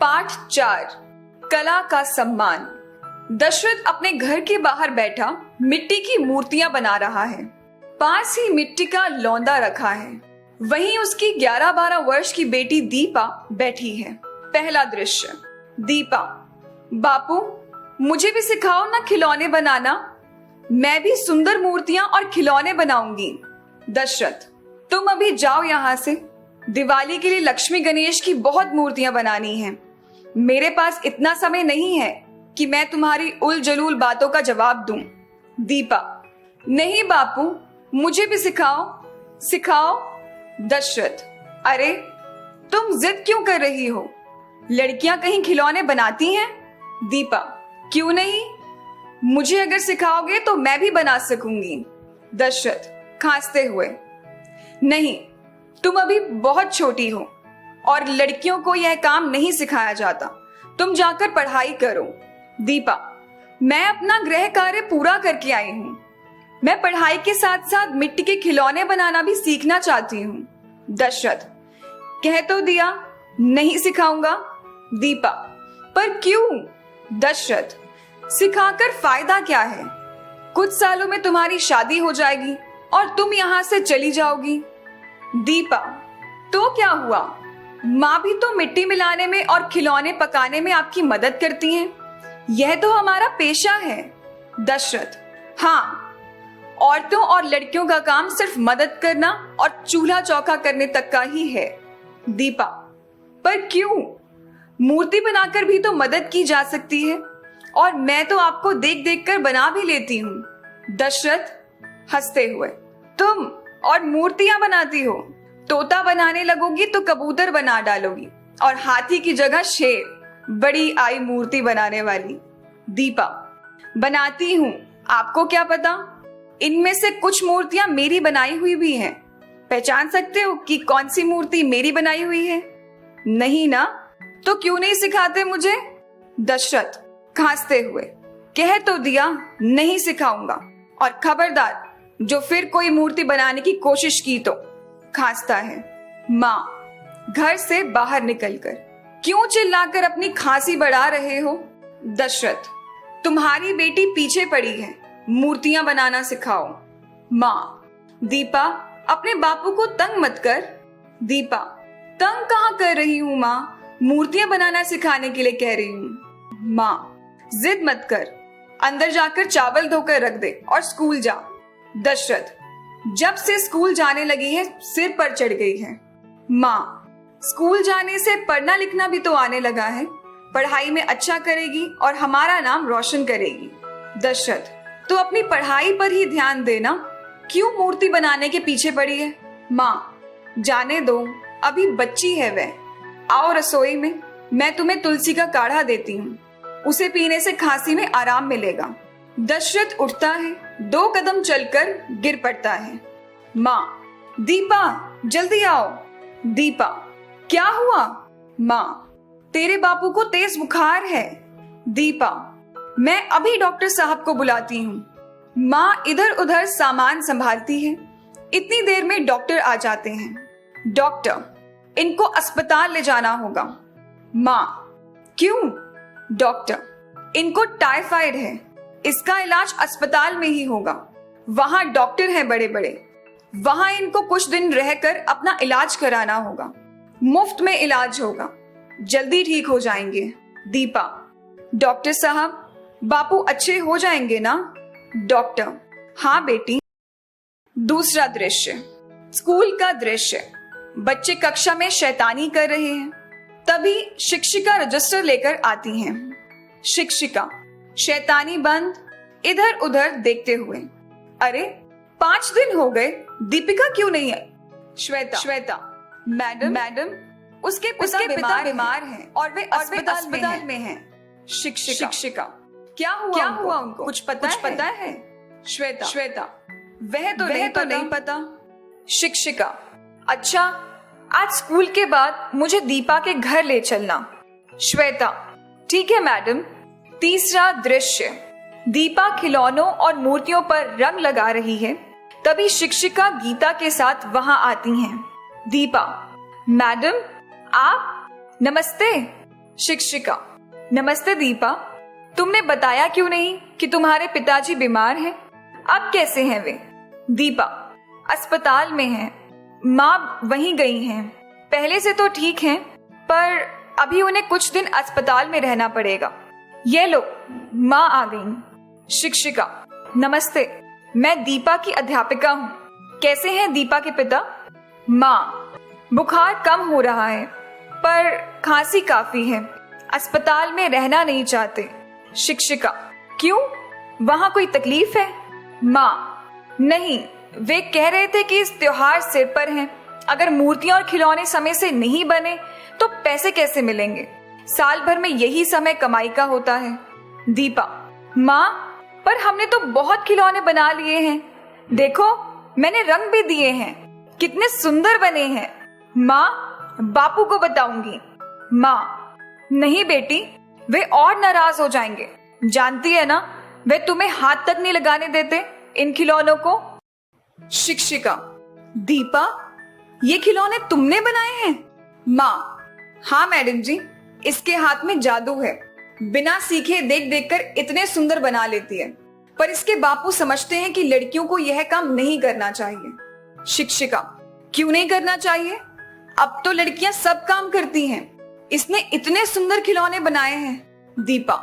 पाठ 4 कला का सम्मान। दशरथ अपने घर के बाहर बैठा मिट्टी की मूर्तियां बना रहा है। पास ही मिट्टी का लौंदा रखा है। वहीं उसकी 11-12 वर्ष की बेटी दीपा बैठी है। पहला दृश्य। दीपा, बापू मुझे भी सिखाओ ना खिलौने बनाना, मैं भी सुंदर मूर्तियां और खिलौने बनाऊंगी। दशरथ, तुम अभी जाओ यहाँ से, दिवाली के लिए लक्ष्मी गणेश की बहुत मूर्तियां बनानी हैं। मेरे पास इतना समय नहीं है कि मैं तुम्हारी उल जलूल बातों का जवाब दूं। दीपा, नहीं बापू मुझे भी सिखाओ सिखाओ। दशरथ, अरे तुम जिद क्यों कर रही हो, लड़कियां कहीं खिलौने बनाती हैं? दीपा, क्यों नहीं, मुझे अगर सिखाओगे तो मैं भी बना सकूंगी। दशरथ खांसते हुए, नहीं तुम अभी बहुत छोटी हो और लड़कियों को यह काम नहीं सिखाया जाता, तुम जाकर पढ़ाई करो। दीपा, मैं अपना गृह कार्य पूरा करके आई हूँ, मैं पढ़ाई के साथ साथ मिट्टी के खिलौने बनाना भी सीखना चाहती हूँ। दशरथ, कह तो दिया नहीं सिखाऊंगा। दीपा, पर क्यों? दशरथ, सिखाकर फायदा क्या है, कुछ सालों में तुम्हारी शादी हो जाएगी और तुम यहाँ से चली जाओगी। दीपा, तो क्या हुआ, माँ भी तो मिट्टी मिलाने में और खिलौने पकाने में आपकी मदद करती हैं, यह तो हमारा पेशा है। दशरथ, हाँ, औरतों और लड़कियों का काम सिर्फ मदद करना और चूल्हा चौका करने तक का ही है। दीपा, पर क्यों, मूर्ति बनाकर भी तो मदद की जा सकती है और मैं तो आपको देख देख कर बना भी लेती हूँ। दशरथ हंसते हुए, तुम और मूर्तियां बनाती हो, तोता बनाने लगोगी तो कबूतर बना डालोगी और हाथी की जगह शेर, बड़ी आई मूर्ति बनाने वाली। दीपा, बनाती हूँ, आपको क्या पता, इनमें से कुछ मूर्तियां मेरी बनाई हुई भी हैं, पहचान सकते हो कि कौन सी मूर्ति मेरी बनाई हुई है? नहीं ना, तो क्यों नहीं सिखाते मुझे? दशरथ खांसते हुए, कह तो दिया नहीं सिखाऊंगा, और खबरदार जो फिर कोई मूर्ति बनाने की कोशिश की तो। खांसता है, माँ घर से बाहर निकलकर, क्यों चिल्लाकर अपनी खांसी बढ़ा रहे हो? दशरथ, तुम्हारी बेटी पीछे पड़ी है, मूर्तियां बनाना सिखाओ। माँ, दीपा अपने बापू को तंग मत कर। दीपा, तंग कहाँ कर रही हूँ माँ, मूर्तियां बनाना सिखाने के लिए कह रही हूँ। माँ, जिद मत कर, अंदर जाकर चावल धोकर रख दे और स्कूल जा। दशरथ, जब से स्कूल जाने लगी है सिर पर चढ़ गई है। माँ, स्कूल जाने से पढ़ना लिखना भी तो आने लगा है, पढ़ाई में अच्छा करेगी और हमारा नाम रोशन करेगी। दशरथ, तो अपनी पढ़ाई पर ही ध्यान देना, क्यों मूर्ति बनाने के पीछे पड़ी है? माँ, जाने दो, अभी बच्ची है वह, आओ रसोई में, मैं तुम्हें तुलसी का काढ़ा देती हूँ, उसे पीने से खांसी में आराम मिलेगा। दशरथ उठता है, 2 कदम चलकर गिर पड़ता है। माँ, दीपा जल्दी आओ। दीपा, क्या हुआ? माँ, तेरे बापू को तेज बुखार है। दीपा, मैं अभी डॉक्टर साहब को बुलाती हूँ। माँ इधर उधर सामान संभालती है, इतनी देर में डॉक्टर आ जाते हैं। डॉक्टर, इनको अस्पताल ले जाना होगा। माँ, क्यों? डॉक्टर, इनको टाइफाइड है, इसका इलाज अस्पताल में ही होगा, वहां डॉक्टर हैं बड़े बड़े, वहां इनको कुछ दिन रहकर अपना इलाज कराना होगा, मुफ्त में इलाज होगा, जल्दी ठीक हो जाएंगे। दीपा, डॉक्टर साहब बापू अच्छे हो जाएंगे ना? डॉक्टर, हाँ बेटी। दूसरा दृश्य, स्कूल का दृश्य। बच्चे कक्षा में शैतानी कर रहे हैं, तभी शिक्षिका रजिस्टर लेकर आती हैं। शिक्षिका शैतानी बंद, इधर उधर देखते हुए, अरे 5 दिन हो गए, दीपिका क्यों नहीं है? श्वेता, मैडम उसके पिता बीमार हैं और वे अस्पताल में हैं। शिक्षिका, क्या हुआ उनको? कुछ पता है? श्वेता, वह तो नहीं पता। शिक्षिका, अच्छा आज स्कूल के बाद मुझे दीपा के घर ले चलना। श्वेता, ठीक है मैडम। तीसरा दृश्य, दीपा खिलौनों और मूर्तियों पर रंग लगा रही है, तभी शिक्षिका गीता के साथ वहां आती हैं। दीपा, मैडम आप? नमस्ते। शिक्षिका, नमस्ते दीपा। तुमने बताया क्यों नहीं कि तुम्हारे पिताजी बीमार हैं? अब कैसे हैं वे? दीपा, अस्पताल में हैं। माँ वहीं गई हैं। पहले से तो ठीक हैं, पर अभी उन्हें कुछ दिन अस्पताल में रहना पड़ेगा। ये लो, माँ आ गई। शिक्षिका, नमस्ते, मैं दीपा की अध्यापिका हूँ। कैसे हैं दीपा के पिता? माँ, बुखार कम हो रहा है, पर खांसी काफी है। अस्पताल में रहना नहीं चाहते। शिक्षिका, क्यों? वहाँ कोई तकलीफ है? माँ, नहीं, वे कह रहे थे कि इस त्योहार सिर पर हैं। अगर मूर्तियां और खिलौने समय से नहीं बने तो पैसे कैसे मिलेंगे? साल भर में यही समय कमाई का होता है। दीपा, माँ, पर हमने तो बहुत खिलौने बना लिए हैं। देखो, मैंने रंग भी दिए हैं। कितने सुंदर बने हैं। माँ, बापू को बताऊंगी। माँ, नहीं बेटी, वे और नाराज हो जाएंगे। जानती है ना, वे तुम्हें हाथ तक नहीं लगाने देते इन खिलौनों को। शिक्षिका, दीपा, ये खिलौने तुमने बनाए हैं? माँ, हाँ मैडम जी, इसके हाथ में जादू है। बिना सीखे देख देख कर इतने सुंदर बना लेती है। पर इसके बापू समझते हैं कि लड़कियों को यह काम नहीं करना चाहिए। शिक्षिका, क्यों नहीं करना चाहिए? अब तो लड़कियां सब काम करती हैं। इसने इतने सुंदर खिलौने बनाए हैं। दीपा,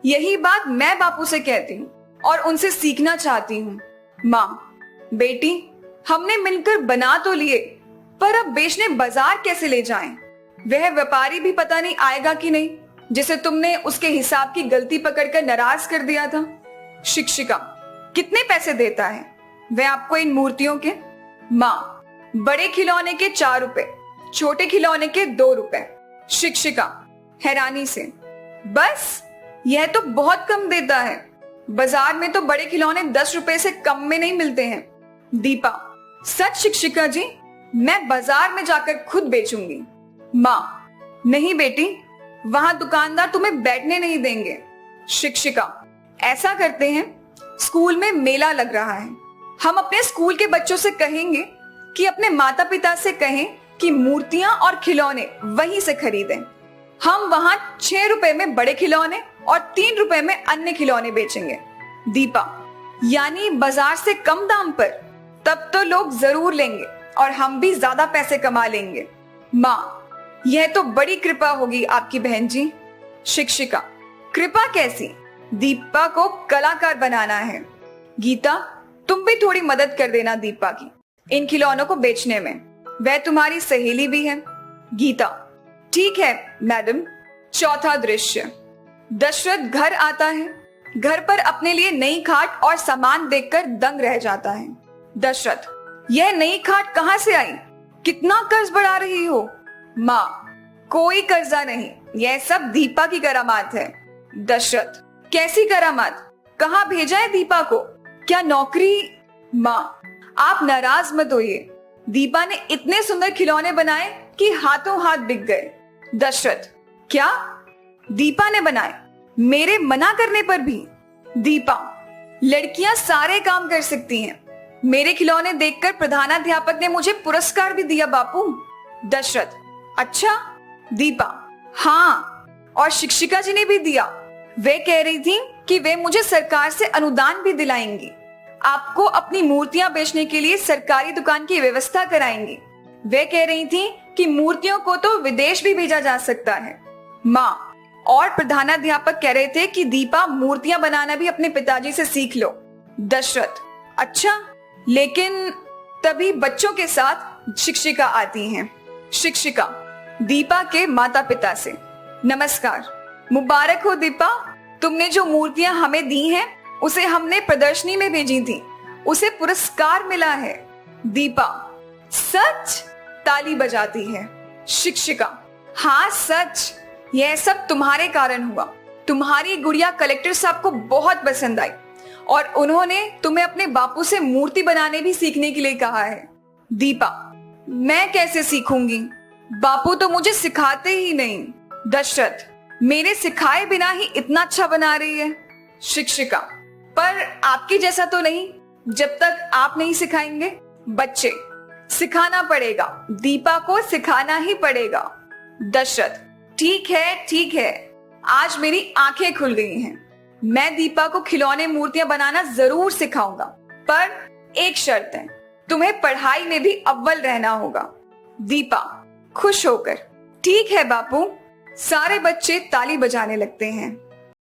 यही बात मैं बापू से कहती हूँ और उनसे सीखना चाहती हूँ। माँ, बेटी, हमने मिलकर बना तो लिए, पर अब बेचने बाजार कैसे ले जाएं? वह व्यापारी भी पता नहीं आएगा कि नहीं, जिसे तुमने उसके हिसाब की गलती पकड़कर नाराज कर दिया था। शिक्षिका, कितने पैसे देता है वह आपको इन मूर्तियों के? माँ, बड़े खिलौने के 4 रुपए, छोटे खिलौने के 2 रुपए। शिक्षिका, हैरानी से, बस यह तो बहुत कम देता है। बाजार में तो बड़े खिलौने 10 रुपए से कम में नहीं मिलते हैं। दीपा, सच शिक्षिका जी, मैं बाजार में जाकर खुद बेचूंगी। माँ, नहीं बेटी, वहां दुकानदार तुम्हें बैठने नहीं देंगे। शिक्षिका, ऐसा करते हैं, स्कूल में मेला लग रहा है। हम अपने स्कूल के बच्चों से कहेंगे कि अपने माता पिता से कहें कि मूर्तियां और खिलौने वहीं से खरीदें। हम वहां 6 रुपए में बड़े खिलौने और 3 रुपए में अन्य खिलौने बेचेंगे। दीपा, यानी बाजार से कम दाम पर? तब तो लोग जरूर लेंगे और हम भी ज्यादा पैसे कमा लेंगे। माँ, यह तो बड़ी कृपा होगी आपकी बहन जी। शिक्षिका, कृपा कैसी? दीपा को कलाकार बनाना है। गीता, तुम भी थोड़ी मदद कर देना दीपा की इन खिलौनों को बेचने में। वह तुम्हारी सहेली भी है। गीता, ठीक है मैडम। चौथा दृश्य। दशरथ घर आता है। घर पर अपने लिए नई खाट और सामान देखकर दंग रह जाता है। दशरथ, यह नई खाट कहां से आई? कितना कर्ज बढ़ा रही हो? माँ, कोई कर्जा नहीं, यह सब दीपा की करामात है। दशरथ, कैसी करामात? कहाँ भेजा है दीपा को? क्या नौकरी? माँ, आप नाराज मत होइए। दीपा ने इतने सुंदर खिलौने बनाए कि हाथों हाथ बिक गए। दशरथ, क्या दीपा ने बनाए? मेरे मना करने पर भी? दीपा, लड़कियां सारे काम कर सकती हैं। मेरे खिलौने देखकर प्रधानाध्यापक ने मुझे पुरस्कार भी दिया बापू। दशरथ, अच्छा? दीपा, हाँ, और शिक्षिका जी ने भी दिया। वे कह रही थी कि वे मुझे सरकार से अनुदान भी दिलाएंगी। आपको अपनी मूर्तियां बेचने के लिए सरकारी दुकान की व्यवस्था कराएंगी। वे कह रही थी कि मूर्तियों को तो विदेश भी भेजा जा सकता है। माँ, और प्रधानाध्यापक कह रहे थे कि दीपा मूर्तियां बनाना भी अपने पिताजी से सीख लो। दशरथ, अच्छा, लेकिन तभी बच्चों के साथ शिक्षिका आती हैं। शिक्षिका, दीपा के माता पिता से, नमस्कार, मुबारक हो दीपा, तुमने जो मूर्तियां हमें दी हैं उसे हमने प्रदर्शनी में भेजी थी, उसे पुरस्कार मिला है। दीपा, सच? ताली बजाती है। शिक्षिका, हाँ सच, यह सब तुम्हारे कारण हुआ। तुम्हारी गुड़िया कलेक्टर साहब को बहुत पसंद आई और उन्होंने तुम्हें अपने बापू से मूर्ति बनाने भी सीखने के लिए कहा है। दीपा, मैं कैसे सीखूंगी? बापू तो मुझे सिखाते ही नहीं। दशरथ, मेरे सिखाए बिना ही इतना अच्छा बना रही है। शिक्षिका, पर आपकी जैसा तो नहीं, जब तक आप नहीं सिखाएंगे। बच्चे, सिखाना पड़ेगा, दीपा को सिखाना ही पड़ेगा। दशरथ, ठीक है, आज मेरी आंखें खुल गई हैं। मैं दीपा को खिलौने मूर्तियां बनाना जरूर सिखाऊंगा, पर एक शर्त है, तुम्हें पढ़ाई में भी अव्वल रहना होगा। दीपा खुश होकर ठीक है बापू। सारे बच्चे ताली बजाने लगते हैं।